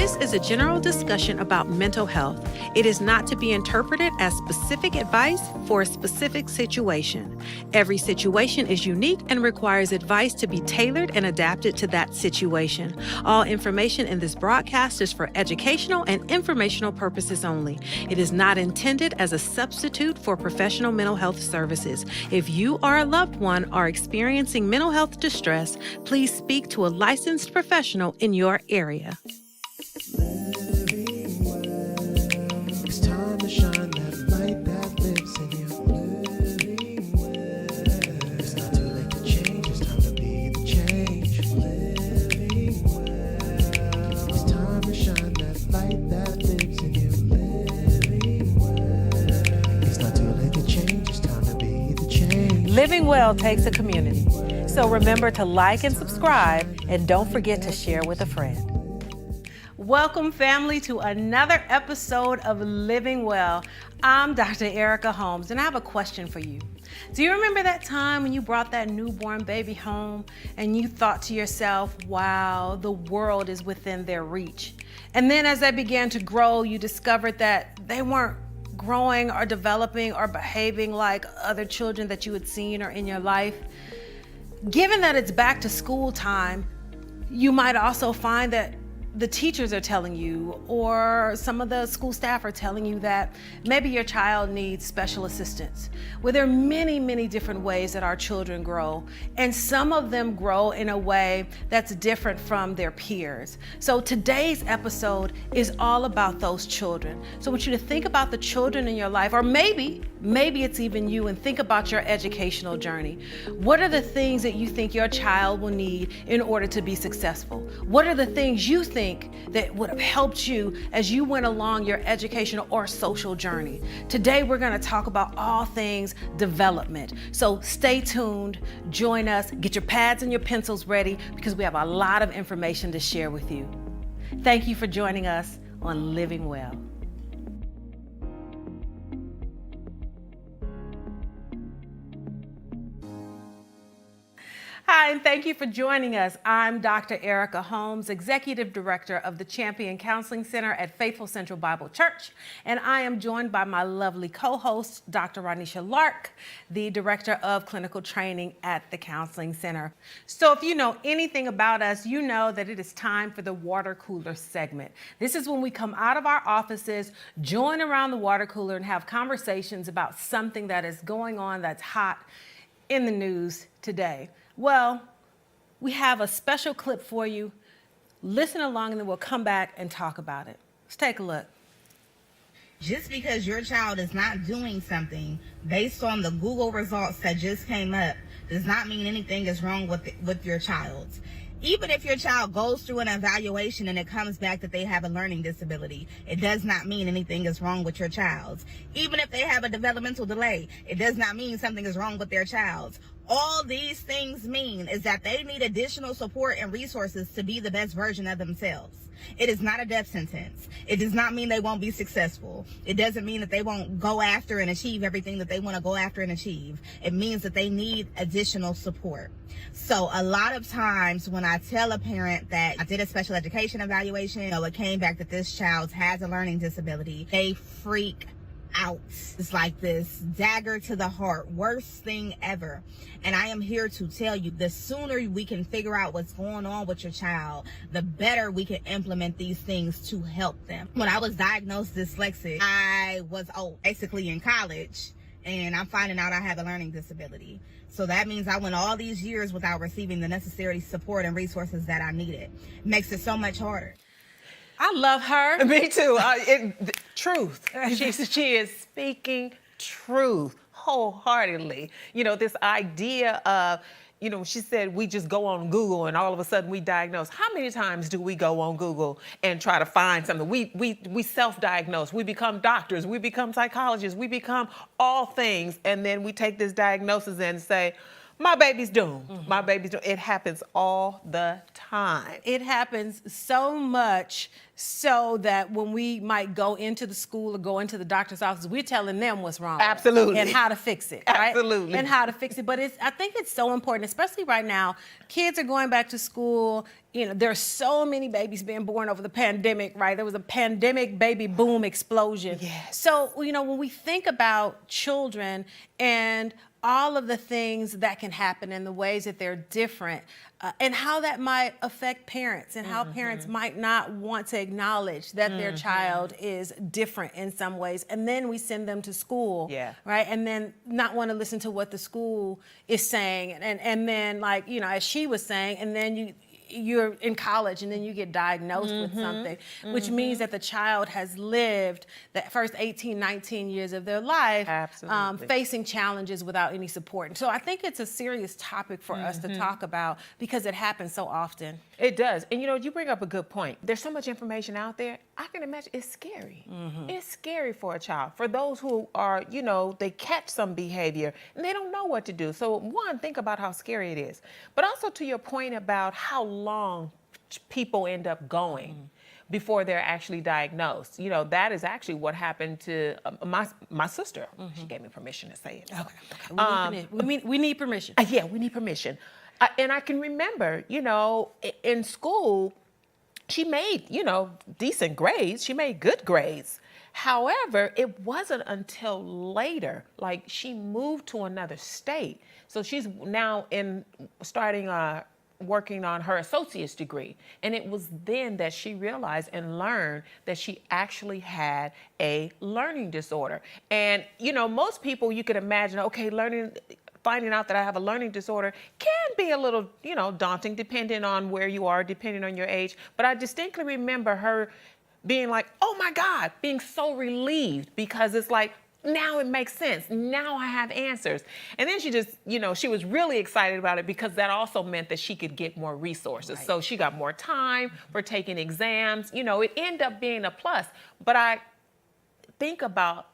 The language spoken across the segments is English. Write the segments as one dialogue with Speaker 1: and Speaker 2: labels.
Speaker 1: This is a general discussion about mental health. It is not to be interpreted as specific advice for a specific situation. Every situation is unique and requires advice to be tailored and adapted to that situation. All information in this broadcast is for educational and informational purposes only. It is not intended as a substitute for professional mental health services. If you or a loved one are experiencing mental health distress, please speak to a licensed professional in your area.
Speaker 2: It's time to shine that light that lives in you. Living well. It's not too late to change. It's time to be the change. Living well. It's time to shine that light that lives in you. Living well. It's not too late to change. It's time to be the change.
Speaker 1: Living well takes a community. So remember to like and subscribe, and don't forget to share with a friend. Welcome, family, to another episode of Living Well. I'm Dr. Erica Holmes, and I have a question for you. Do you remember that time when you brought that newborn baby home and you thought to yourself, wow, the world is within their reach? And then as they began to grow, you discovered that they weren't growing or developing or behaving like other children that you had seen or in your life. Given that it's back to school time, you might also find that the teachers are telling you, or some of the school staff are telling you that maybe your child needs special assistance. Well, there are many, many different ways that our children grow, and some of them grow in a way that's different from their peers. So today's episode is all about those children. So I want you to think about the children in your life, or maybe it's even you, and think about your educational journey. What are the things that you think your child will need in order to be successful? What are the things you think that would have helped you as you went along your educational or social journey? Today, we're going to talk about all things development. So stay tuned, join us, get your pads and your pencils ready, because we have a lot of information to share with you. Thank you for joining us on Living Well. Hi, and thank you for joining us. I'm Dr. Erica Holmes, Executive Director of the Champion Counseling Center at Faithful Central Bible Church, and I am joined by my lovely co-host, Dr. Ronecia Lark, the Director of Clinical Training at the Counseling Center. So if you know anything about us, you know that it is time for the water cooler segment. This is when we come out of our offices, join around the water cooler, and have conversations about something that is going on that's hot in the news today. Well, we have a special clip for you. Listen along, and then we'll come back and talk about it. Let's take a look.
Speaker 3: Just because your child is not doing something based on the Google results that just came up does not mean anything is wrong with your child. Even if your child goes through an evaluation and it comes back that they have a learning disability, it does not mean anything is wrong with your child. Even if they have a developmental delay, it does not mean something is wrong with their child. All these things mean is that they need additional support and resources to be the best version of themselves. It is not a death sentence. It does not mean they won't be successful. It doesn't mean that they won't go after and achieve everything that they want to go after and achieve. It means that they need additional support. So a lot of times when I tell a parent that I did a special education evaluation, it came back that this child has a learning disability, they freak out. It's like this dagger to the heart, worst thing ever. And I am here to tell you, the sooner we can figure out what's going on with your child, the better we can implement these things to help them. When I was diagnosed dyslexic, I was basically in college, and I'm finding out I have a learning disability. So that means I went all these years without receiving the necessary support and resources that I needed. It makes it so much harder.
Speaker 1: I love her.
Speaker 4: Me too. Truth. She is speaking truth wholeheartedly. This idea of, she said we just go on Google and all of a sudden we diagnose. How many times do we go on Google and try to find something? We self-diagnose. We become doctors. We become psychologists. We become all things. And then we take this diagnosis and say, my baby's doomed. My baby's doomed. It happens all the time.
Speaker 1: It happens so much so that when we might go into the school or go into the doctor's office, we're telling them what's wrong.
Speaker 4: Absolutely.
Speaker 1: And how to fix it. Right?
Speaker 4: Absolutely.
Speaker 1: And how to fix it. But I think it's so important, especially right now. Kids are going back to school. You know, there's so many babies being born over the pandemic, right? There was a pandemic baby boom explosion.
Speaker 4: Yes.
Speaker 1: So, you know, when we think about children and all of the things that can happen and the ways that they're different and how that might affect parents and how parents might not want to acknowledge that their child is different in some ways. And then we send them to school, right? And then not want to listen to what the school is saying. And then, like, you know, as she was saying, and then you're in college and then you get diagnosed with something, which means that the child has lived the first 18, 19 years of their life facing challenges without any support. And so I think it's a serious topic for us to talk about because it happens so often.
Speaker 4: It does. And you know, you bring up a good point. There's so much information out there. I can imagine it's scary. It's scary for a child. For those who are, you know, they catch some behavior and they don't know what to do. So one, think about how scary it is. But also to your point about how long people end up going before they're actually diagnosed. You know, that is actually what happened to my sister. She gave me permission to say it.
Speaker 1: Okay. We need permission.
Speaker 4: Yeah, we need permission. And I can remember, you know, in school, she made, you know, decent grades. She made good grades. However, it wasn't until later, like she moved to another state. So she's now starting working on her associate's degree. And it was then that she realized and learned that she actually had a learning disorder. And, you know, most people, you could imagine, okay, finding out that I have a learning disorder can be a little, you know, daunting depending on where you are, depending on your age. But I distinctly remember her being like, oh my God, being so relieved because it's like, now it makes sense. Now I have answers. And then she just, you know, she was really excited about it because that also meant that she could get more resources. Right. So she got more time for taking exams. You know, it ended up being a plus. But I think about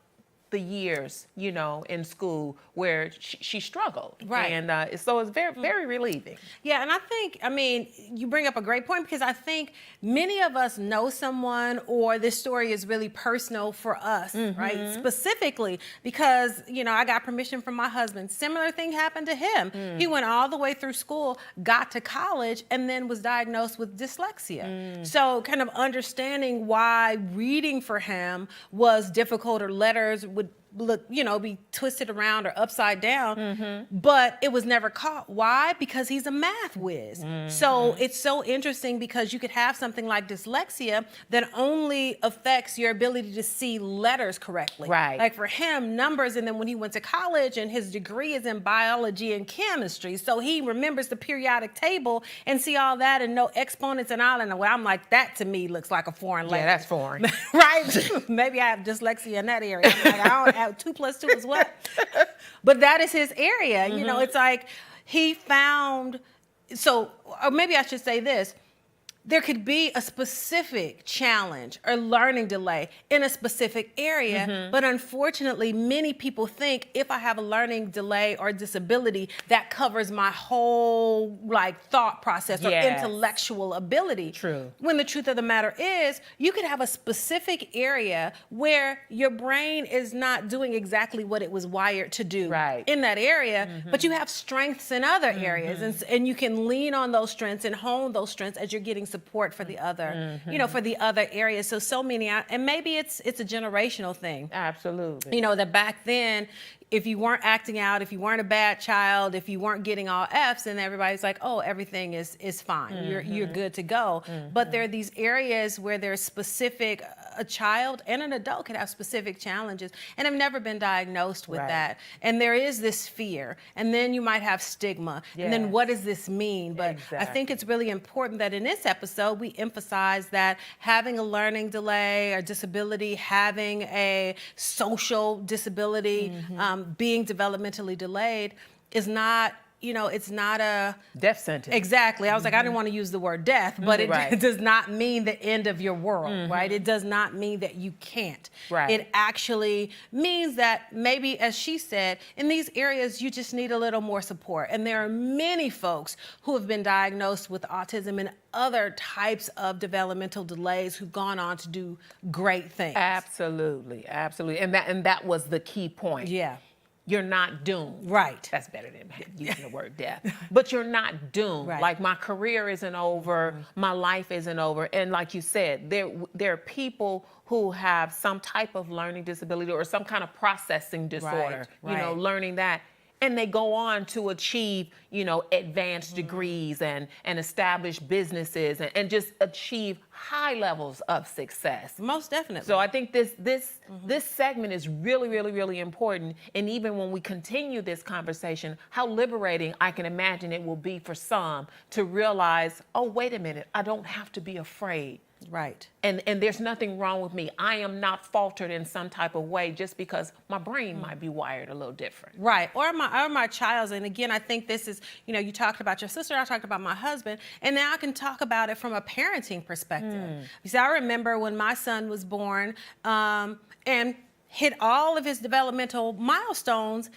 Speaker 4: the years, you know, in school where she struggled.
Speaker 1: Right.
Speaker 4: And so it's very, very relieving.
Speaker 1: Yeah, and I think, I mean, you bring up a great point because I think many of us know someone or this story is really personal for us, right? Specifically because, you know, I got permission from my husband. Similar thing happened to him. He went all the way through school, got to college, and then was diagnosed with dyslexia. So kind of understanding why reading for him was difficult or letters would look, you know, be twisted around or upside down, but it was never caught. Why? Because he's a math whiz. So it's so interesting because you could have something like dyslexia that only affects your ability to see letters correctly.
Speaker 4: Right.
Speaker 1: Like for him, numbers, and then when he went to college and his degree is in biology and chemistry, so he remembers the periodic table and see all that and know exponents and all. And I'm like, that to me looks like a foreign language.
Speaker 4: Yeah, that's foreign.
Speaker 1: Right? Maybe I have dyslexia in that area. I'm like, I don't have 2 + 2 is what? But that is his area. You know, it's like he found, so, or maybe I should say this. There could be a specific challenge or learning delay in a specific area, but unfortunately, many people think if I have a learning delay or disability, that covers my whole like thought process or intellectual ability.
Speaker 4: True.
Speaker 1: When the truth of the matter is, you could have a specific area where your brain is not doing exactly what it was wired to do in that area, but you have strengths in other areas, and you can lean on those strengths and hone those strengths as you're getting support for the other, you know, for the other areas. So many, and maybe it's a generational thing.
Speaker 4: Absolutely.
Speaker 1: You know, that back then, if you weren't acting out, if you weren't a bad child, if you weren't getting all F's, and everybody's like, oh, everything is fine. You're good to go. But there are these areas where there's specific, a child and an adult can have specific challenges and have never been diagnosed with that. And there is this fear. And then you might have stigma. And then what does this mean? But I think it's really important that in this episode, we emphasize that having a learning delay or disability, having a social disability, being developmentally delayed is not it's not a
Speaker 4: death sentence.
Speaker 1: Exactly. I was like, I didn't want to use the word death, but
Speaker 4: Right.
Speaker 1: it does not mean the end of your world, right? It does not mean that you can't.
Speaker 4: Right.
Speaker 1: It actually means that maybe, as she said, in these areas, you just need a little more support. And there are many folks who have been diagnosed with autism and other types of developmental delays who've gone on to do great things.
Speaker 4: Absolutely, absolutely. And that was the key point.
Speaker 1: Yeah.
Speaker 4: You're not doomed.
Speaker 1: Right.
Speaker 4: That's better than using the word death. But you're not doomed.
Speaker 1: Right.
Speaker 4: Like, my career isn't over, my life isn't over. And like you said, there are people who have some type of learning disability or some kind of processing disorder,
Speaker 1: Right.
Speaker 4: learning that. And they go on to achieve, advanced degrees and establish businesses and just achieve high levels of success.
Speaker 1: Most definitely.
Speaker 4: So I think this segment is really, really, really important. And even when we continue this conversation, how liberating I can imagine it will be for some to realize, oh, wait a minute, I don't have to be afraid.
Speaker 1: Right.
Speaker 4: And there's nothing wrong with me. I am not faltered in some type of way just because my brain might be wired a little different.
Speaker 1: Right, or my child's. And again, I think this is, you talked about your sister, I talked about my husband, and now I can talk about it from a parenting perspective. You see, I remember when my son was born and hit all of his developmental milestones,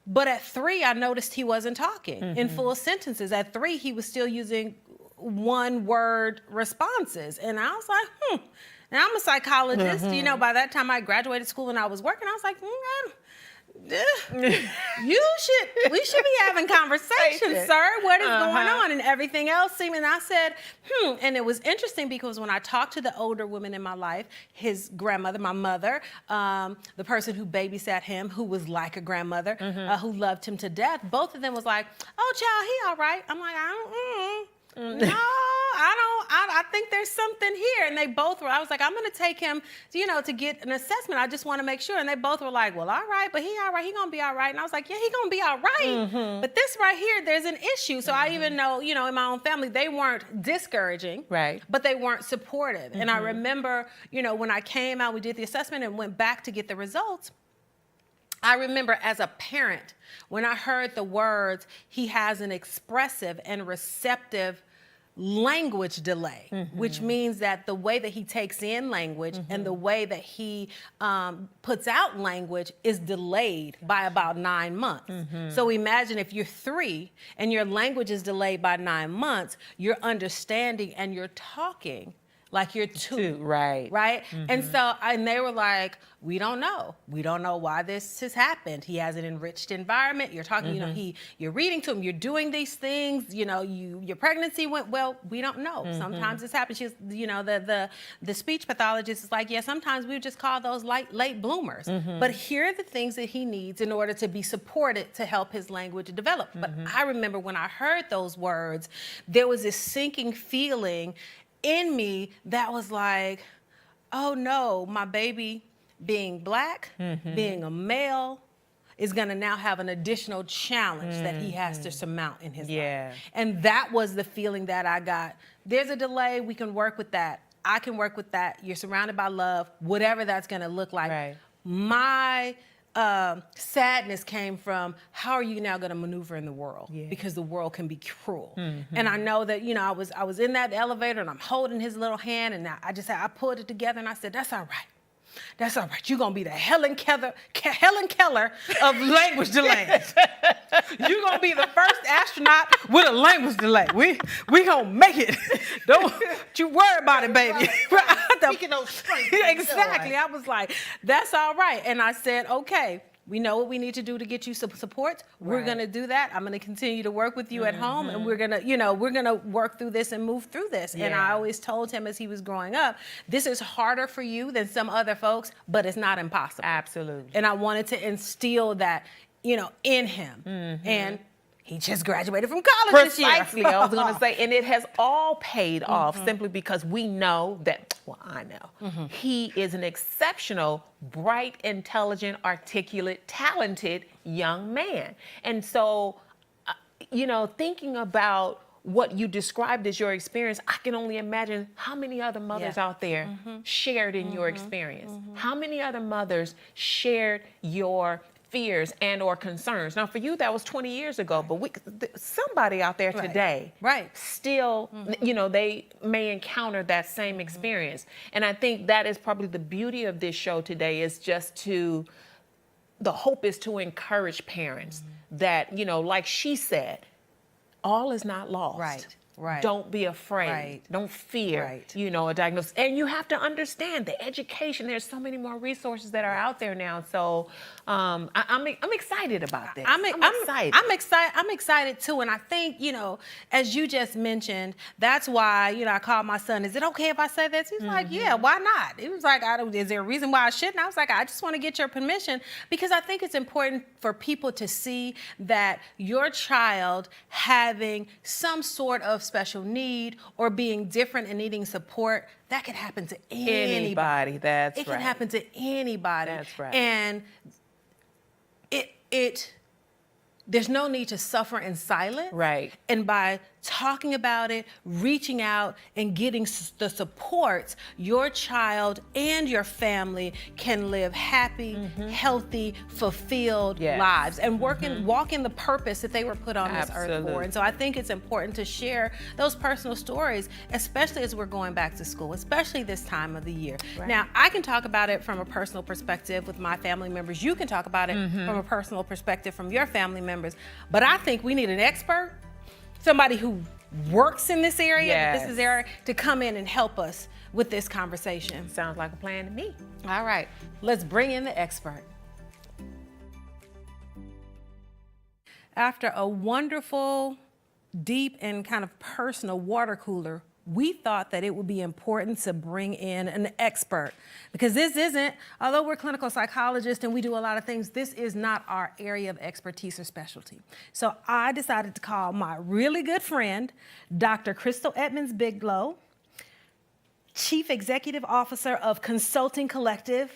Speaker 1: but at 3, I noticed he wasn't talking in full sentences. At 3, he was still using one-word responses. And I was like, Now, I'm a psychologist. By that time I graduated school and I was working, I was like, we should be having conversations, sir. What is going on? And everything else seemed, and I said, And it was interesting because when I talked to the older women in my life, his grandmother, my mother, the person who babysat him, who was like a grandmother, who loved him to death, both of them was like, oh, child, he all right. I'm like, no, I think there's something here. And they both were, I was like, I'm going to take him, to get an assessment. I just want to make sure. And they both were like, well, all right, but he all right. He going to be all right. And I was like, yeah, he going to be all right. But this right here, there's an issue. So I even know, in my own family, they weren't discouraging,
Speaker 4: right,
Speaker 1: but they weren't supportive. And I remember, when I came out, we did the assessment and went back to get the results. I remember as a parent, when I heard the words, he has an expressive and receptive language delay, which means that the way that he takes in language and the way that he puts out language is delayed by about 9 months. So imagine if you're 3 and your language is delayed by 9 months, you're understanding and you're talking like you're 2.
Speaker 4: Right.
Speaker 1: Right? And they were like, we don't know. We don't know why this has happened. He has an enriched environment. You're talking, you're reading to him. You're doing these things. Your pregnancy went well. We don't know. Sometimes this happens. She's, the speech pathologist is like, yeah, sometimes we just call those late bloomers. But here are the things that he needs in order to be supported to help his language develop. But I remember when I heard those words, there was this sinking feeling in me that was like, oh no, my baby being Black, being a male, is gonna now have an additional challenge that he has to surmount in his life. And that was the feeling that I got. There's a delay, we can work with that. I can work with that. You're surrounded by love, whatever that's gonna look like.
Speaker 4: Right.
Speaker 1: My sadness came from, how are you now going to maneuver in the world? Because the world can be cruel. And I know that, I was in that elevator and I'm holding his little hand and I pulled it together and I said, that's all right. That's all right. You're going to be the Helen Keller of language delays. You're going to be the first astronaut with a language delay. We going to make it. Don't you worry about it, baby.
Speaker 3: Speaking those strengths.
Speaker 1: Exactly. I was like, that's all right. And I said, okay, we know what we need to do to get you some support. We're going to do that. I'm going to continue to work with you at home, and we're going to work through this and move through this. And I always told him as he was growing up, this is harder for you than some other folks, but it's not impossible.
Speaker 4: Absolutely.
Speaker 1: And I wanted to instill that, in him. And he just graduated from college this year.
Speaker 4: Precisely, I was going to say, and it has all paid off simply because we know that, I know, he is an exceptional, bright, intelligent, articulate, talented young man. And so, thinking about what you described as your experience, I can only imagine how many other mothers out there shared in your experience. How many other mothers shared your fears and or concerns. Now, for you, that was 20 years ago, but somebody out there today still, you know, they may encounter that same experience. And I think that is probably the beauty of this show today, is just the hope is to encourage parents that, you know, like she said, all is not lost.
Speaker 1: Right.
Speaker 4: Don't be afraid.
Speaker 1: Right.
Speaker 4: Don't fear, you know, a diagnosis. And you have to understand the education. There's so many more resources that are out there now. So I'm excited about this. I'm excited.
Speaker 1: I'm excited too. And I think, you know, as you just mentioned, that's why, you know, I called my son, is it okay if I say this? He's like, yeah, why not? He was like, is there a reason why I shouldn't? I was like, I just want to get your permission, because I think it's important for people to see that your child having some sort of special need or being different and needing support, that could happen to anybody.
Speaker 4: That's
Speaker 1: it can happen to anybody.
Speaker 4: That's right.
Speaker 1: And there's no need to suffer in silence.
Speaker 4: Right.
Speaker 1: And by talking about it, reaching out, and getting the support, your child and your family can live happy, healthy, fulfilled lives and walk in the purpose that they were put on this earth for. And so I think it's important to share those personal stories, especially as we're going back to school, especially this time of the year.
Speaker 4: Right.
Speaker 1: Now, I can talk about it from a personal perspective with my family members. You can talk about it from a personal perspective from your family members. But I think we need an expert, somebody who works in this area, to come in and help us with this conversation.
Speaker 4: Sounds like a plan to me.
Speaker 1: All right, let's bring in the expert. After a wonderful, deep, and kind of personal water cooler, we thought that it would be important to bring in an expert, because this isn't, although we're clinical psychologists and we do a lot of things, this is not our area of expertise or specialty. So I decided to call my really good friend, Dr. Krystel Edmonds Biglow, Chief Executive Officer of Consulting Collective.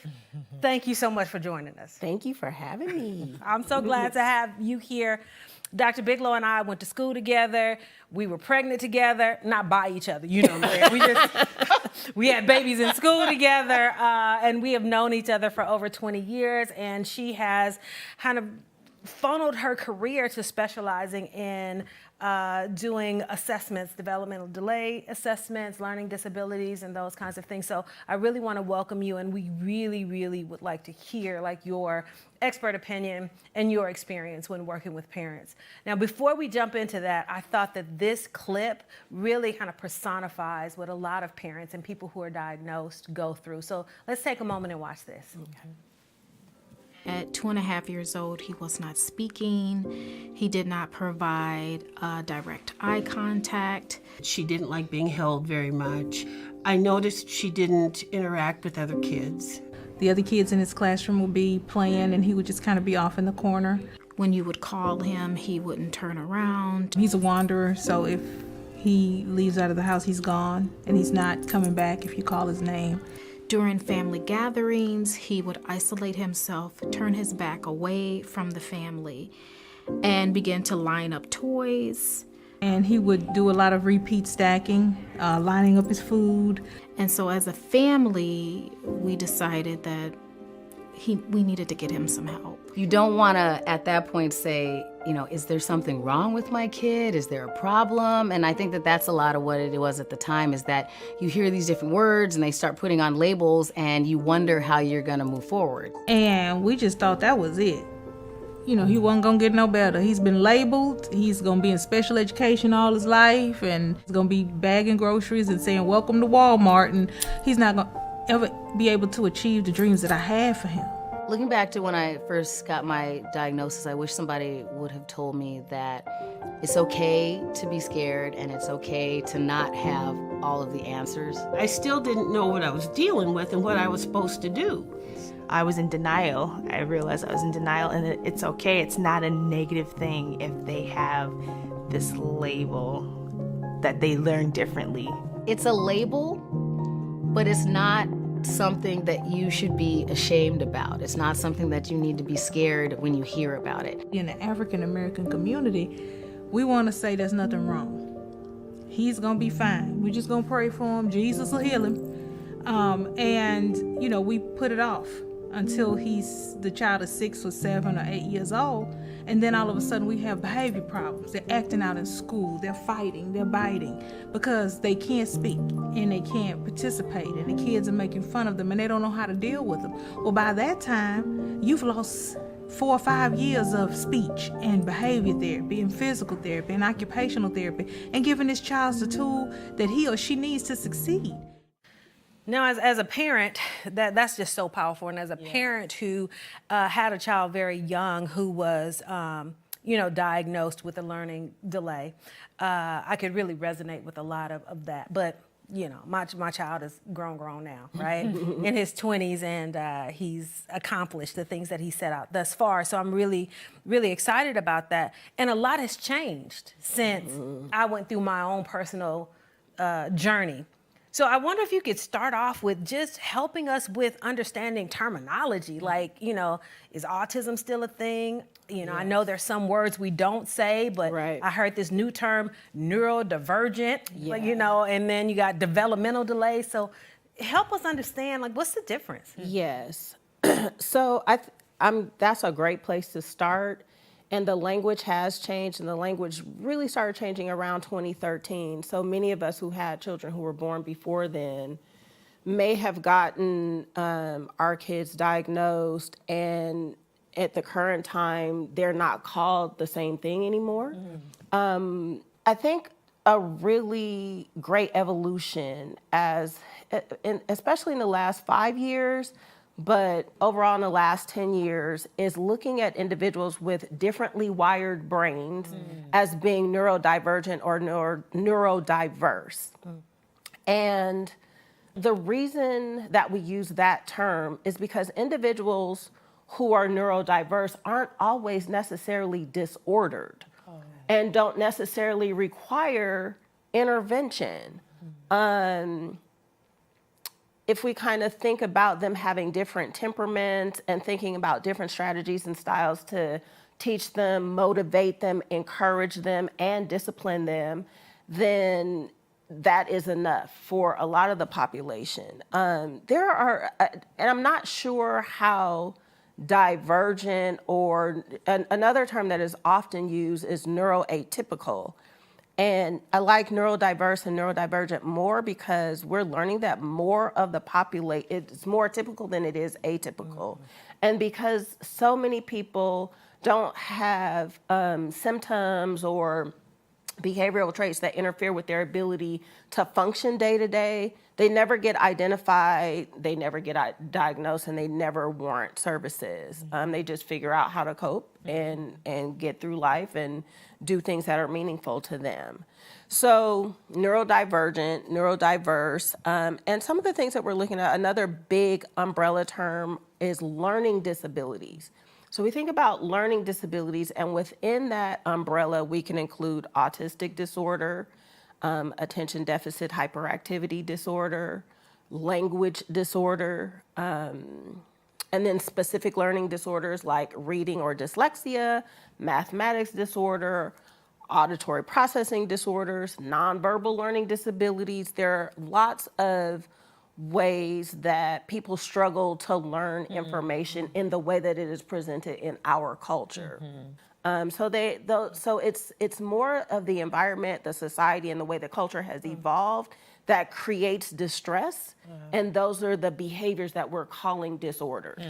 Speaker 1: Thank you so much for joining us.
Speaker 5: Thank you for having me.
Speaker 1: I'm so glad to have you here. Dr. Biglow and I went to school together. We were pregnant together, not by each other, you know what I'm saying? We had babies in school together, and we have known each other for over 20 years, and she has kind of funneled her career to specializing in doing assessments, developmental delay assessments, learning disabilities, and those kinds of things. So I really want to welcome you, and we really, really would like to hear like your expert opinion and your experience when working with parents. Now, before we jump into that, I thought that this clip really kind of personifies what a lot of parents and people who are diagnosed go through. So let's take a moment and watch this.
Speaker 5: Okay. At 2.5 years old, he was not speaking. He did not provide direct eye contact.
Speaker 6: She didn't like being held very much. I noticed she didn't interact with other kids.
Speaker 7: The other kids in his classroom would be playing and he would just kind of be off in the corner.
Speaker 5: When you would call him, he wouldn't turn around.
Speaker 7: He's a wanderer, so if he leaves out of the house, he's gone and he's not coming back if you call his name.
Speaker 5: During family gatherings, he would isolate himself, turn his back away from the family, and begin to line up toys.
Speaker 7: And he would do a lot of repeat stacking, lining up his food.
Speaker 5: And so as a family, we decided that we needed to get him some help.
Speaker 8: You don't want to, at that point, say, you know, is there something wrong with my kid? Is there a problem? And I think that that's a lot of what it was at the time, is that you hear these different words and they start putting on labels and you wonder how you're going to move forward.
Speaker 7: And we just thought that was it. You know, he wasn't going to get no better. He's been labeled. He's going to be in special education all his life, and he's going to be bagging groceries and saying, welcome to Walmart. And he's not going to ever be able to achieve the dreams that I had for him.
Speaker 8: Looking back to when I first got my diagnosis, I wish somebody would have told me that it's okay to be scared and it's okay to not have all of the answers.
Speaker 6: I still didn't know what I was dealing with and what I was supposed to do.
Speaker 9: I was in denial. I realized I was in denial, and it's okay. It's not a negative thing if they have this label that they learn differently.
Speaker 8: It's a label, but it's not something that you should be ashamed about. It's not something that you need to be scared when you hear about it.
Speaker 7: In the African American community, we want to say there's nothing wrong. He's going to be fine. We're just going to pray for him. Jesus will heal him. And, you know, we put it off. until the child is 6 or 7 or 8 years old. And then all of a sudden we have behavior problems. They're acting out in school, they're fighting, they're biting because they can't speak and they can't participate, and the kids are making fun of them and they don't know how to deal with them. Well, by that time, you've lost 4 or 5 years of speech and behavior therapy and physical therapy and occupational therapy, and giving this child the tool that he or she needs to succeed.
Speaker 1: Now, as a parent, that's just so powerful. And as a parent who had a child very young who was, diagnosed with a learning delay, I could really resonate with a lot of that. But, my child is grown now, right? In his 20s, and he's accomplished the things that he set out thus far. So I'm really, really excited about that. And a lot has changed since I went through my own personal journey. So I wonder if you could start off with just helping us with understanding terminology. Like, is autism still a thing? I know there's some words we don't say, but I heard this new term, neurodivergent, and then you got developmental delay. So help us understand, what's the difference?
Speaker 6: Yes. So that's a great place to start. And the language has changed, and the language really started changing around 2013. So many of us who had children who were born before then may have gotten our kids diagnosed, and at the current time, they're not called the same thing anymore. I think a really great evolution, especially in the last 5 years, but overall in the last 10 years, is looking at individuals with differently wired brains as being neurodivergent or neurodiverse. And the reason that we use that term is because individuals who are neurodiverse aren't always necessarily disordered and don't necessarily require intervention. If we kind of think about them having different temperaments and thinking about different strategies and styles to teach them, motivate them, encourage them, and discipline them, then that is enough for a lot of the population. There are, and I'm not sure how divergent, or another term that is often used is neuroatypical. And I like neurodiverse and neurodivergent more because we're learning that more of the population, it's more typical than it is atypical. And because so many people don't have symptoms or behavioral traits that interfere with their ability to function day to day, they never get identified, they never get diagnosed, and they never warrant services. They just figure out how to cope and get through life and do things that are meaningful to them. So neurodivergent, neurodiverse, and some of the things that we're looking at, another big umbrella term is learning disabilities. So we think about learning disabilities, and within that umbrella, we can include autistic disorder, attention deficit hyperactivity disorder, language disorder, and then specific learning disorders like reading or dyslexia, mathematics disorder, auditory processing disorders, nonverbal learning disabilities. There are lots of ways that people struggle to learn information in the way that it is presented in our culture. So it's more of the environment, the society, and the way the culture has evolved that creates distress, and those are the behaviors that we're calling disorders.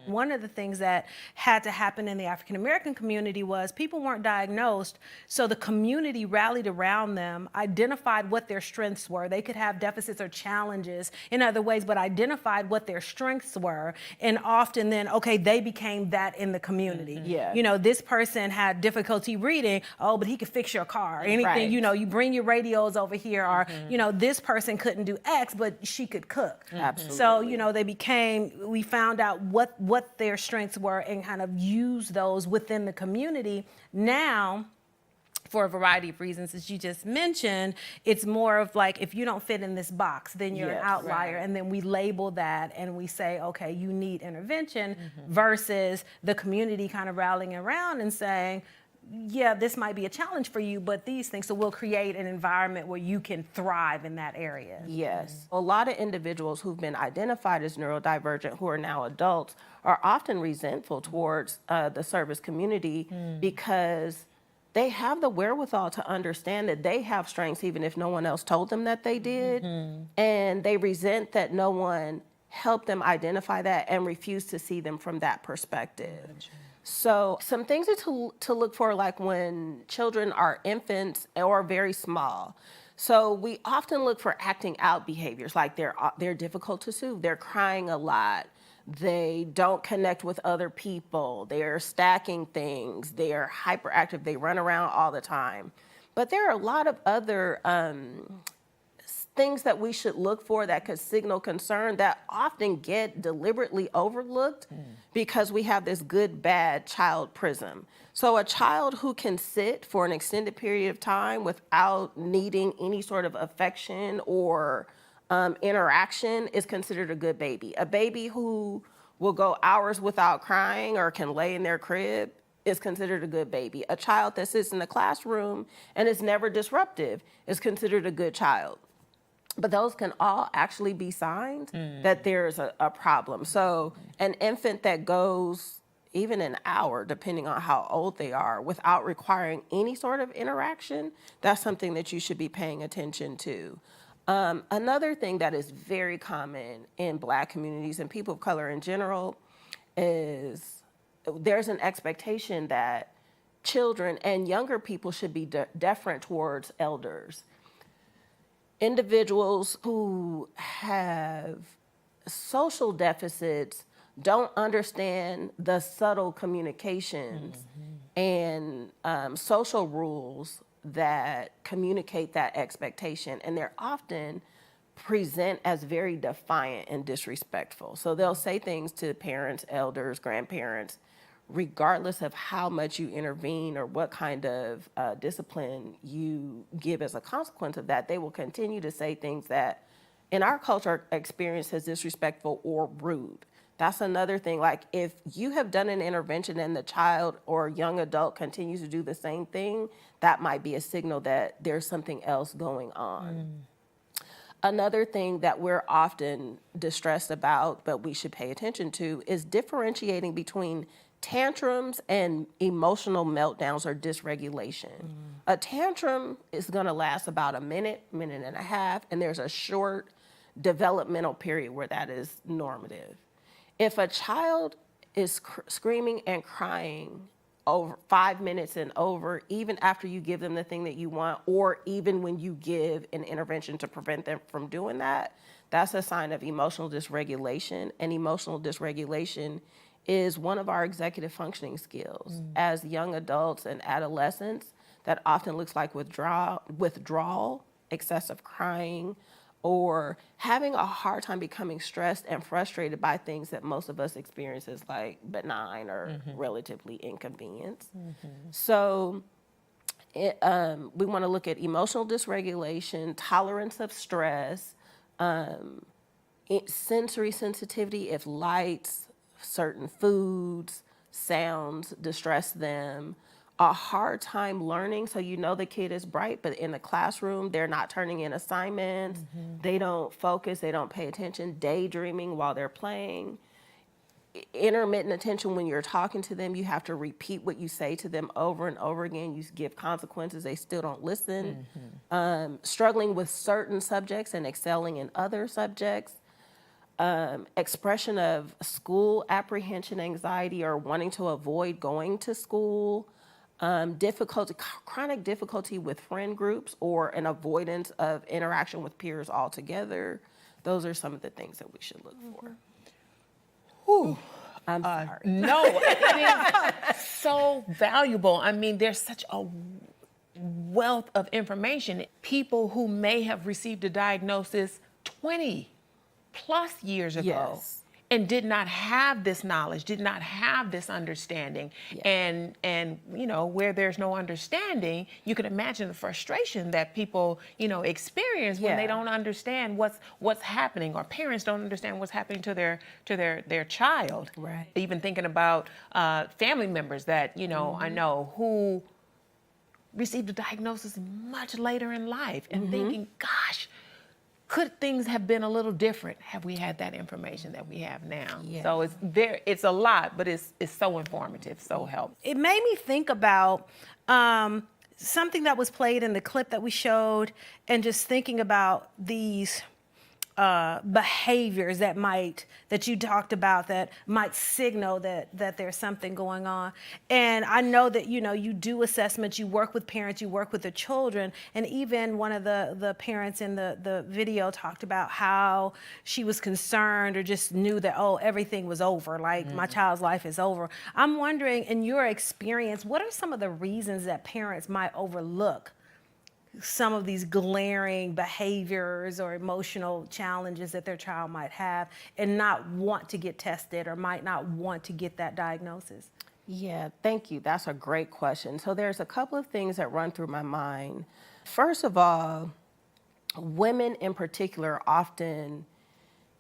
Speaker 1: One of the things that had to happen in the African American community was people weren't diagnosed, so the community rallied around them, identified what their strengths were. They could have deficits or challenges in other ways, but identified what their strengths were, and often then, okay, they became that in the community. This person had difficulty reading, oh, but he could fix your car. Anything, you bring your radios over here, or, this person couldn't do X, but she could cook.
Speaker 6: Absolutely.
Speaker 1: So, we found out what their strengths were and kind of used those within the community. Now, for a variety of reasons, as you just mentioned, it's more of like, if you don't fit in this box, then you're an outlier. And then we label that and we say, okay, you need intervention, versus the community kind of rallying around and saying, yeah, this might be a challenge for you, but these things, so we'll create an environment where you can thrive in that area.
Speaker 6: Yes. A lot of individuals who've been identified as neurodivergent who are now adults are often resentful towards the service community because they have the wherewithal to understand that they have strengths even if no one else told them that they did. And they resent that no one helped them identify that and refuse to see them from that perspective. So some things to look for, like when children are infants or very small. So we often look for acting out behaviors, like they're difficult to soothe, they're crying a lot, they don't connect with other people, they're stacking things, they're hyperactive, they run around all the time. But there are a lot of other things that we should look for that could signal concern that often get deliberately overlooked because we have this good-bad child prism. So a child who can sit for an extended period of time without needing any sort of affection or interaction is considered a good baby. A baby who will go hours without crying or can lay in their crib is considered a good baby. A child that sits in the classroom and is never disruptive is considered a good child. But those can all actually be signs that there's a problem. So an infant that goes even an hour, depending on how old they are, without requiring any sort of interaction, that's something that you should be paying attention to. Another thing that is very common in Black communities and people of color in general is there's an expectation that children and younger people should be deferent towards elders. Individuals who have social deficits don't understand the subtle communications and social rules that communicate that expectation, and they're often present as very defiant and disrespectful. So they'll say things to parents, elders, grandparents, regardless of how much you intervene or what kind of discipline you give as a consequence of that. They will continue to say things that in our culture are experienced as disrespectful or rude. That's another thing. Like, if you have done an intervention and the child or young adult continues to do the same thing, that might be a signal that there's something else going on. Another thing that we're often distressed about, but we should pay attention to, is differentiating between tantrums and emotional meltdowns or dysregulation. A tantrum is going to last about a minute, minute and a half, and there's a short developmental period where that is normative. If a child is screaming and crying over 5 minutes and over, even after you give them the thing that you want, or even when you give an intervention to prevent them from doing that, that's a sign of emotional dysregulation. And emotional dysregulation is one of our executive functioning skills. As young adults and adolescents, that often looks like withdrawal, excessive crying, or having a hard time becoming stressed and frustrated by things that most of us experience as like benign or relatively inconvenience. So we want to look at emotional dysregulation, tolerance of stress, sensory sensitivity if lights, certain foods, sounds distress them, a hard time learning. So you know the kid is bright, but in the classroom, they're not turning in assignments, they don't focus, they don't pay attention, daydreaming while they're playing. Intermittent attention when you're talking to them, you have to repeat what you say to them over and over again. You give consequences, they still don't listen. Struggling with certain subjects and excelling in other subjects. Expression of school apprehension, anxiety, or wanting to avoid going to school. Chronic difficulty with friend groups or an avoidance of interaction with peers altogether. Those are some of the things that we should look for.
Speaker 4: Whew.
Speaker 6: I'm sorry.
Speaker 4: No, it is so valuable. I mean, there's such a wealth of information. People who may have received a diagnosis 20 plus years ago and did not have this knowledge, did not have this understanding. And you know, where there's no understanding, you can imagine the frustration that people, you know, experience when they don't understand what's happening, or parents don't understand what's happening to their child.
Speaker 1: Right.
Speaker 4: Even thinking about family members that, you know, I know who received a diagnosis much later in life and thinking, gosh, could things have been a little different had we had that information that we have now? So it's a lot, but it's so informative, so helpful.
Speaker 1: It made me think about something that was played in the clip that we showed, and just thinking about these behaviors that you talked about that might signal that there's something going on. And I know that, you know, you do assessments, you work with parents, you work with the children, and even one of the parents in the video talked about how she was concerned or just knew that, oh, everything was over, like my child's life is over. I'm wondering, in your experience, what are some of the reasons that parents might overlook some of these glaring behaviors or emotional challenges that their child might have and not want to get tested or might not want to get that diagnosis?
Speaker 6: Yeah, thank you. That's a great question. So there's a couple of things that run through my mind. First of all, women in particular are often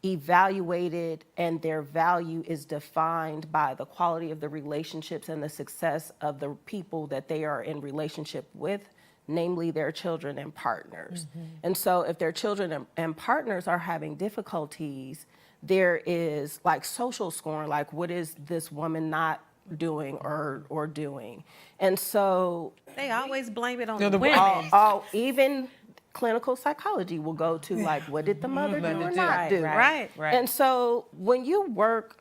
Speaker 6: evaluated, and their value is defined by the quality of the relationships and the success of the people that they are in relationship with, namely their children and partners. And so if their children and partners are having difficulties, there is like social scorn, like what is this woman not doing or doing? And so
Speaker 1: they always blame it on the women.
Speaker 6: Even clinical psychology will go to like, what did the mother do or not do?
Speaker 1: Right.
Speaker 6: And so when you work,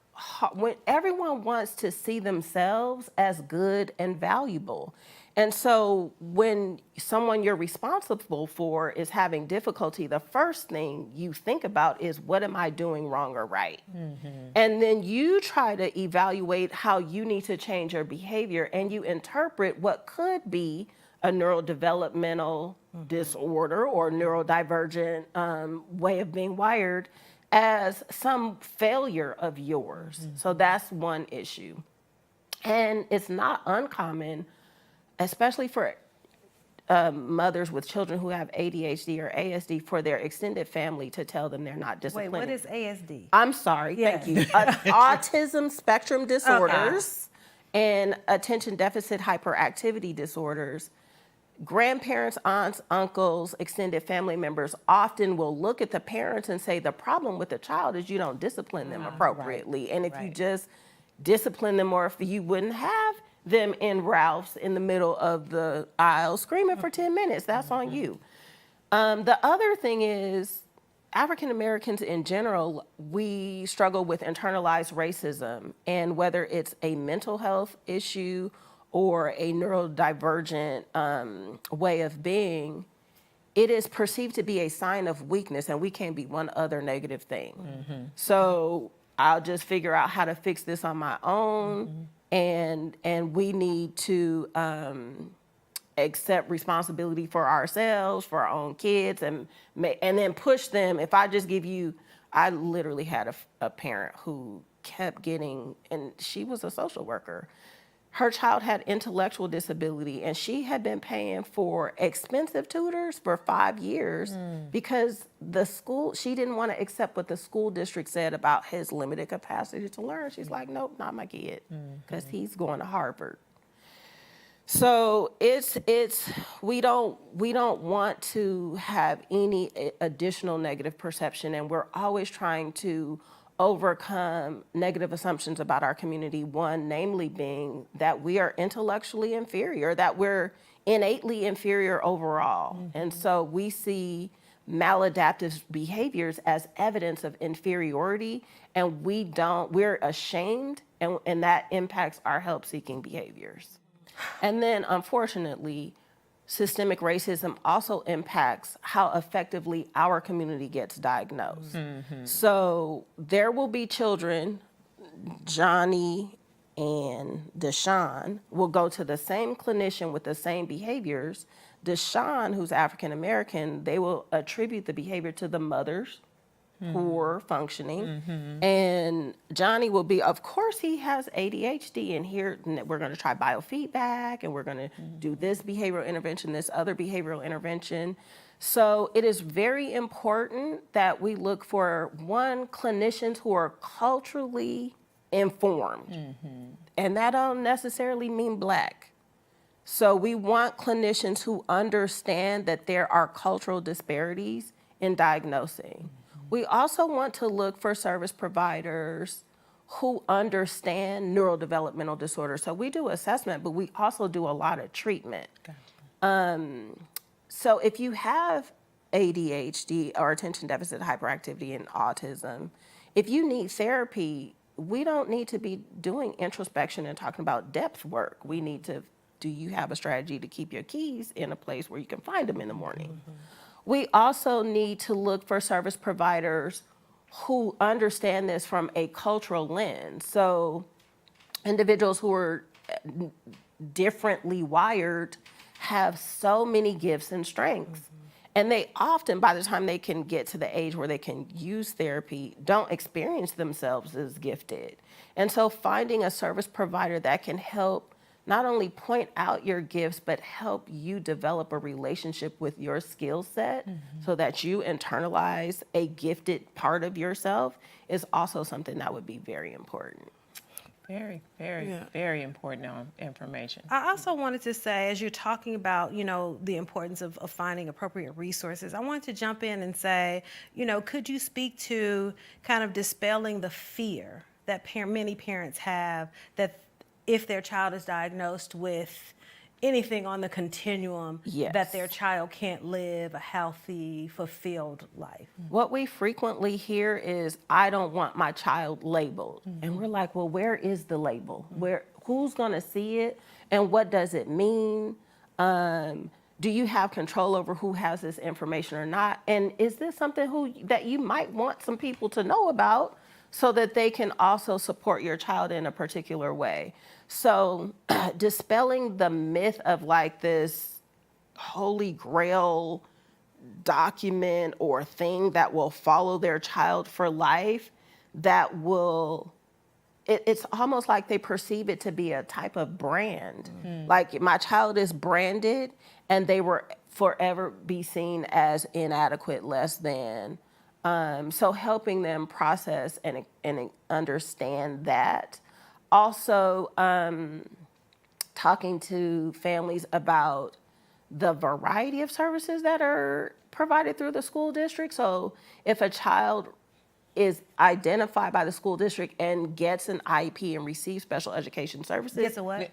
Speaker 6: when everyone wants to see themselves as good and valuable. And so when someone you're responsible for is having difficulty, the first thing you think about is, what am I doing wrong or right? And then you try to evaluate how you need to change your behavior, and you interpret what could be a neurodevelopmental disorder or neurodivergent way of being wired as some failure of yours. So that's one issue. And it's not uncommon, especially for mothers with children who have ADHD or ASD, for their extended family to tell them they're not disciplined.
Speaker 1: Wait, what is ASD?
Speaker 6: I'm sorry, thank you. Autism spectrum disorders and attention deficit hyperactivity disorders. Grandparents, aunts, uncles, extended family members often will look at the parents and say, the problem with the child is you don't discipline them appropriately. And if you just discipline them, or if you wouldn't have them in Ralph's in the middle of the aisle screaming for 10 minutes, that's on you. The other thing is, African Americans in general, we struggle with internalized racism, and whether it's a mental health issue or a neurodivergent way of being, it is perceived to be a sign of weakness, and we can't be one other negative thing. So I'll just figure out how to fix this on my own, and we need to accept responsibility for ourselves, for our own kids, and then push them. If I just give you, I literally had a parent who kept getting, and she was a social worker. Her child had intellectual disability, and she had been paying for expensive tutors for 5 years because the school, she didn't want to accept what the school district said about his limited capacity to learn. She's like, nope, not my kid, because he's going to Harvard. So we don't want to have any additional negative perception, and we're always trying to overcome negative assumptions about our community. One, namely being that we are intellectually inferior, that we're innately inferior overall. And so we see maladaptive behaviors as evidence of inferiority, and we're ashamed, and that impacts our help-seeking behaviors. And then, unfortunately, systemic racism also impacts how effectively our community gets diagnosed. So there will be children, Johnny and Deshaun will go to the same clinician with the same behaviors. Deshaun, who's African American, they will attribute the behavior to the mothers poor functioning. And Johnny will be, of course he has ADHD, and here we're going to try biofeedback, and we're going to do this behavioral intervention, this other behavioral intervention. So it is very important that we look for, one, clinicians who are culturally informed. And that don't necessarily mean Black. So we want clinicians who understand that there are cultural disparities in diagnosing. We also want to look for service providers who understand neurodevelopmental disorders. So we do assessment, but we also do a lot of treatment. So if you have ADHD or attention deficit hyperactivity and autism, if you need therapy, we don't need to be doing introspection and talking about depth work. We need to, do you have a strategy to keep your keys in a place where you can find them in the morning? We also need to look for service providers who understand this from a cultural lens. So individuals who are differently wired have so many gifts and strengths. And they often, by the time they can get to the age where they can use therapy, don't experience themselves as gifted. And so finding a service provider that can help not only point out your gifts, but help you develop a relationship with your skill set so that you internalize a gifted part of yourself is also something that would be very important.
Speaker 4: Very, very, very important information.
Speaker 1: I also wanted to say, as you're talking about, the importance of finding appropriate resources, I wanted to jump in and say, could you speak to kind of dispelling the fear that many parents have that if their child is diagnosed with anything on the continuum, that their child can't live a healthy, fulfilled life?
Speaker 6: What we frequently hear is, I don't want my child labeled. And we're like, well, where is the label? Who's gonna see it? And what does it mean? Do you have control over who has this information or not? And is this something that you might want some people to know about so that they can also support your child in a particular way? So dispelling the myth of like this holy grail document or thing that will follow their child for life, that will, it's almost like they perceive it to be a type of brand. Like my child is branded and they will forever be seen as inadequate, less than. So helping them process and understand that. Also, talking to families about the variety of services that are provided through the school district. So if a child is identified by the school district and gets an IEP and receives special education services.
Speaker 1: Gets a what?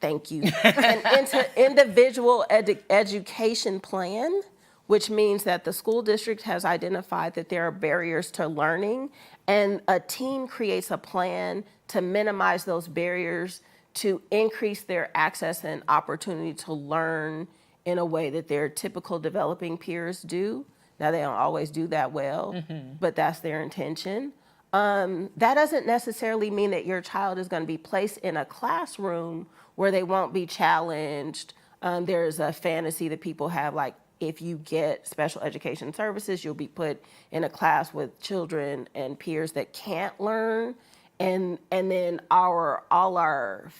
Speaker 6: Thank you. An individual education plan, which means that the school district has identified that there are barriers to learning, and a team creates a plan to minimize those barriers to increase their access and opportunity to learn in a way that their typical developing peers do. Now, they don't always do that well, but that's their intention. That doesn't necessarily mean that your child is going to be placed in a classroom where they won't be challenged. There's a fantasy that people have, like, if you get special education services, you'll be put in a class with children and peers that can't learn. And then all our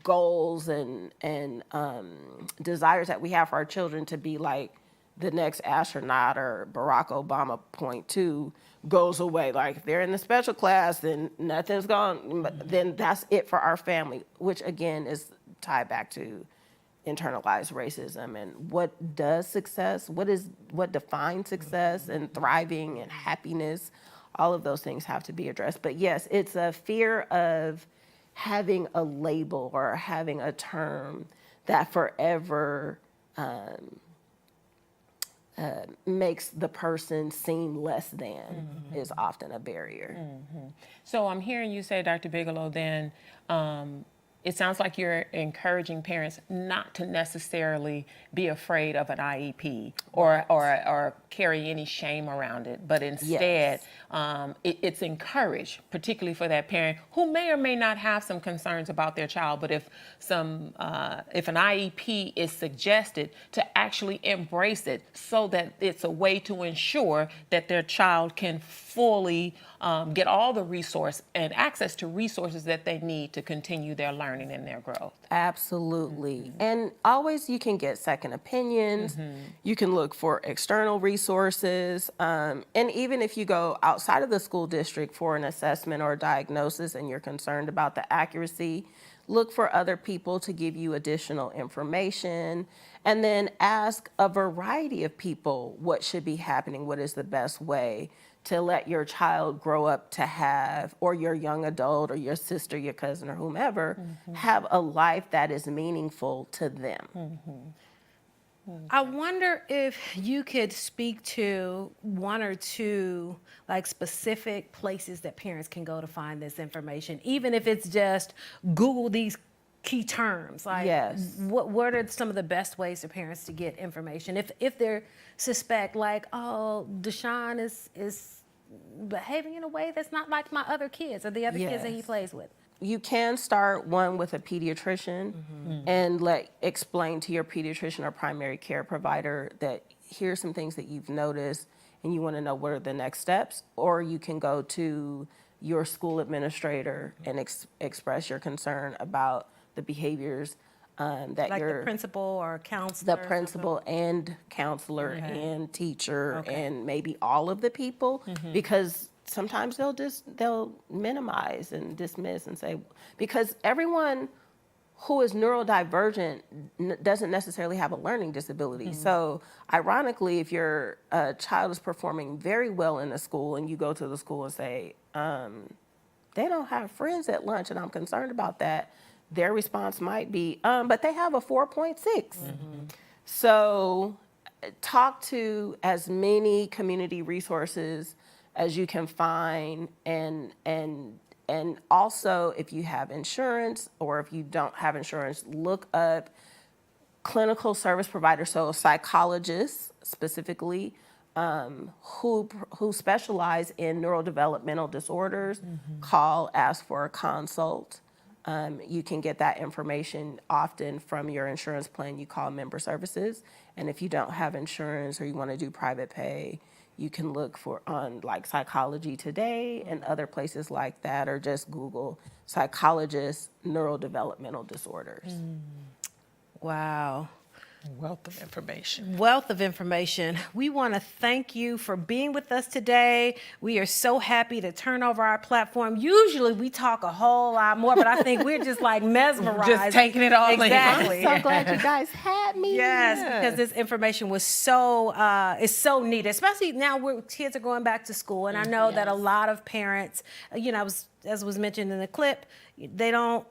Speaker 6: goals and desires that we have for our children to be like the next astronaut or Barack Obama .2 goes away. Like, if they're in the special class, then nothing's gone, but then that's it for our family, which again is tied back to internalized racism and what does success, what defines success and thriving and happiness. All of those things have to be addressed. But yes, it's a fear of having a label or having a term that forever makes the person seem less than is often a barrier.
Speaker 4: So I'm hearing you say, Dr. Biglow, then it sounds like you're encouraging parents not to necessarily be afraid of an IEP or carry any shame around it, but instead it's encouraged, particularly for that parent who may or may not have some concerns about their child, but if an IEP is suggested, to actually embrace it so that it's a way to ensure that their child can fully get all the resource and access to resources that they need to continue their learning and their growth.
Speaker 6: Absolutely. And always you can get second opinions. You can look for external resources. And even if you go outside of the school district for an assessment or a diagnosis and you're concerned about the accuracy, look for other people to give you additional information, and then ask a variety of people what should be happening, what is the best way to let your child grow up to have, or your young adult, or your sister, your cousin, or whomever, have a life that is meaningful to them.
Speaker 1: I wonder if you could speak to one or two like specific places that parents can go to find this information, even if it's just Google these key terms. Like,
Speaker 6: Yes.
Speaker 1: what are some of the best ways for parents to get information if they're suspect like, oh, Deshaun is behaving in a way that's not like my other kids or the other kids that he
Speaker 6: Yes.
Speaker 1: plays with?
Speaker 6: You can start one with a pediatrician and explain to your pediatrician or primary care provider that here's some things that you've noticed and you want to know what are the next steps. Or you can go to your school administrator and express your concern about the behaviors that
Speaker 1: Like
Speaker 6: your
Speaker 1: the principal or counselor?
Speaker 6: the principal and counselor and teacher and maybe all of the people, because sometimes they'll minimize and dismiss and say, because everyone who is neurodivergent doesn't necessarily have a learning disability. So ironically, if your child is performing very well in a school and you go to the school and say, they don't have friends at lunch and I'm concerned about that, their response might be, but they have a 4.6. So talk to as many community resources as you can find, and also if you have insurance or if you don't have insurance, look up clinical service providers, so psychologists specifically, who specialize in neurodevelopmental disorders. Call, ask for a consult. You can get that information often from your insurance plan. You call member services, and if you don't have insurance or you want to do private pay, you can look for on like Psychology Today and other places like that, or just Google psychologist neurodevelopmental disorders.
Speaker 1: Wow.
Speaker 4: Wealth of information.
Speaker 1: Wealth of information. We want to thank you for being with us today. We are so happy to turn over our platform. Usually we talk a whole lot more, but I think we're just like mesmerized.
Speaker 4: Just taking it all in.
Speaker 1: Exactly.
Speaker 6: I'm so glad you guys had me.
Speaker 1: Yes, because this information was so is so needed, especially now where kids are going back to school. And I know that a lot of parents, as was mentioned in the clip, they don't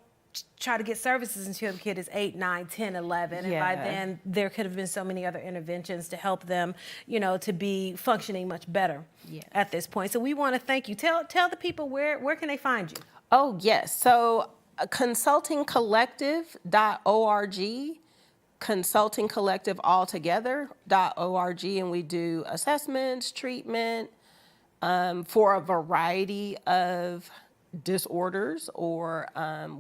Speaker 1: try to get services until the kid is 8, 9, 10, 11. And by then, there could have been so many other interventions to help them, to be functioning much better at this point. So we want to thank you. Tell the people where can they find you?
Speaker 6: Oh, yes. So consultingcollective.org, consultingcollectivealtogether.org, and we do assessments, treatment for a variety of disorders or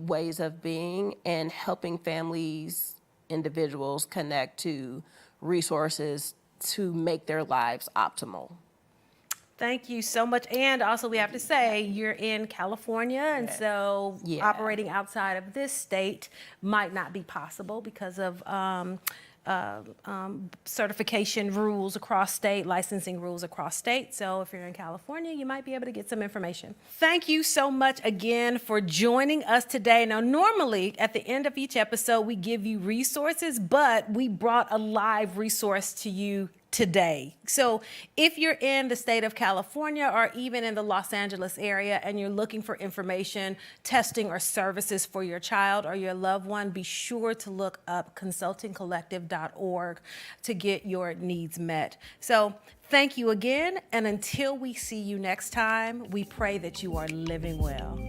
Speaker 6: ways of being, and helping families, individuals connect to resources to make their lives optimal.
Speaker 1: Thank you so much. And also we have to say you're in California, and so operating outside of this state might not be possible because of certification rules across state, licensing rules across state. So if you're in California, you might be able to get some information. Thank you so much again for joining us today. Now, normally at the end of each episode, we give you resources, but we brought a live resource to you today. So if you're in the state of California or even in the Los Angeles area and you're looking for information, testing, or services for your child or your loved one, be sure to look up consultingcollective.org to get your needs met. So thank you again, and until we see you next time, we pray that you are living well.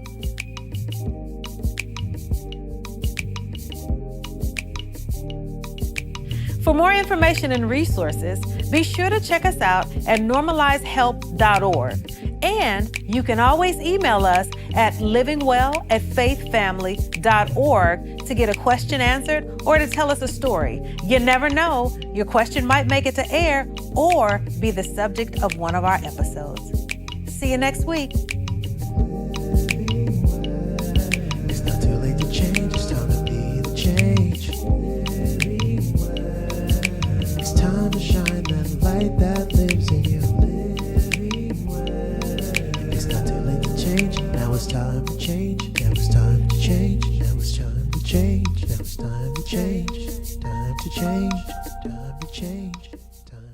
Speaker 1: For more information and resources, be sure to check us out at normalizehelp.org. And you can always email us at livingwell@faithfamily.org to get a question answered or to tell us a story. You never know, your question might make it to air or be the subject of one of our episodes. See you next week.
Speaker 2: It's not too late to change, it's time to be the change. It's time to shine that light that lives in you. It's not too late to change, now it's time to change. Now it's time to change, now it's it's time to change. Now it's time to change. Time to change. Time to change.